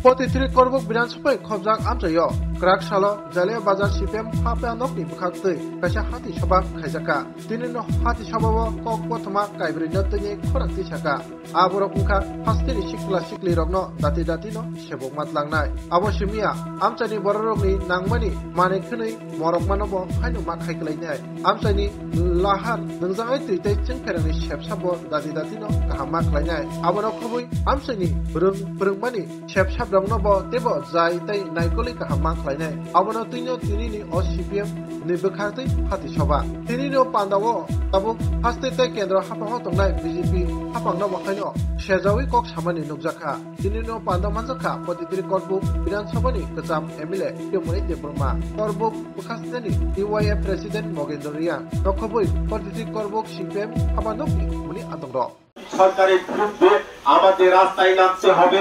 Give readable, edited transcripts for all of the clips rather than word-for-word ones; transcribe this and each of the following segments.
43 Korbuk Bidanspai Khobjak Amjayo Krak Shala Jalia Bazar Sipem Hapa Nokni Bukhakte Kasha Hati Shabak Kaisaka Tinino Hati Shabawa Kokotama Kaibrinatini Korakti Shaka Aborokungka Pastini Shikla Shikli Rogno Dati Datino Shebok Matlangnai Aboshimia Amchani Bororogni Nangmani Manekuni Morokmanobo Hainu Makhaiklainai Amchani Lahar Nangzangai Tite Chingperani Shepshabo Dati Datino Kahamak Lainai Aborokubui Amchani Burungmani Shepshab Rognobo Tebo Zai Tai Naikoli Kahamak Lainai Abono Tino Tinini O CPM Nibukhati Hati Shaba Tinino Pandawo Tabu Hastite Kendra Hapango Tongnai BJP Hapangna Wakaino Shezawi Kok Shamani Nukjaka Tinino Panda Manzaka 43 Korbuk Bidansabani Kazam Emile Yomuni Debruma Korbuk Bukhastani DYF President Mogendorian Nokobui 43 Korbuk CPM Hapanokni Muni Atongro সরকারের বিরুদ্ধে আমাদের রাস্তায় নামতে হবে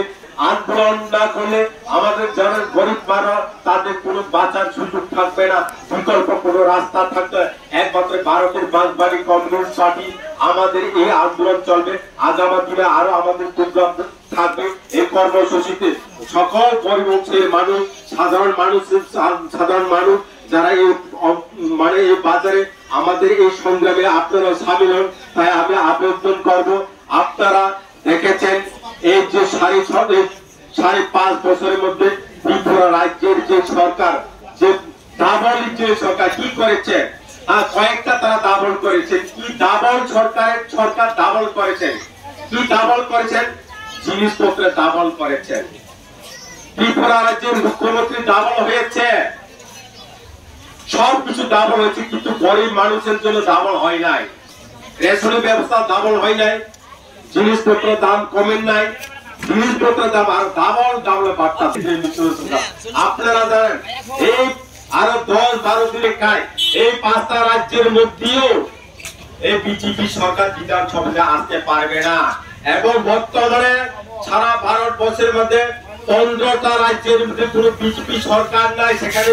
আন্দোলন না করলে আমাদের যারা গরিব মানুষ তাদের কোনো বাঁচার সুযোগ থাকবে না বিকল্প কোনো রাস্তা থাকবে একমাত্র ভারতের বাঁশবাড়ি কমিউনিস্ট পার্টি আমাদের এই আন্দোলন চলবে আগামী দিনে আরো আমাদের প্রোগ্রাম থাকবে এই কর্মসূচিতে সকল পরিবর্তনের মানুষ সাধারণ মানুষ যারা এই মানে এই বাজারে আমাদের এই সংগ্রামে আপনারা সামিল হন তাই আমি আবেদন করব আপনারা দেখেছেন এই যে 5.5 বছরের মধ্যে ত্রিপুরা রাজ্যের যে সরকার যে ডাবল যে সরকার কি করেছে কয়েকটা তারা ডাবল করেছেন কি ডাবল সরকার ডাবল করেছেন কি ডাবল করেছেন জিনিসপত্র ডাবল করেছেন ত্রিপুরা রাজ্যের মুখ্যমন্ত্রী ডাবল হয়েছে সবকিছু ডাবল হয়েছে কিন্তু গরিব মানুষের জন্য ডাবল হয় নাই রেশনের ব্যবস্থা ডাবল হয় নাই জিনিসপত্র দাম কমেন নাই জিনিসপত্রের দাম আর ডাবল বাড়তেছে আপনারা জানেন এই আরো 10-12 দিনে খায় এই 5টা রাজ্যের মধ্যেও এই বিজেপি সরকার বিধানসভাতে আসতে পারবে না এবং বর্তমানে সারা ভারতবর্ষের মধ্যে 15টা রাজ্যের মধ্যে কোনো বিজেপি সরকার নাই সেখানে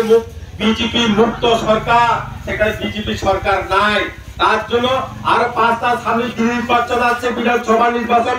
বিজেপি মুক্ত সরকার সেখানে বিজেপি সরকার নাই তার জন্য আরো 5টা সামনে নির্বাচন আছে বিধানসভা নির্বাচন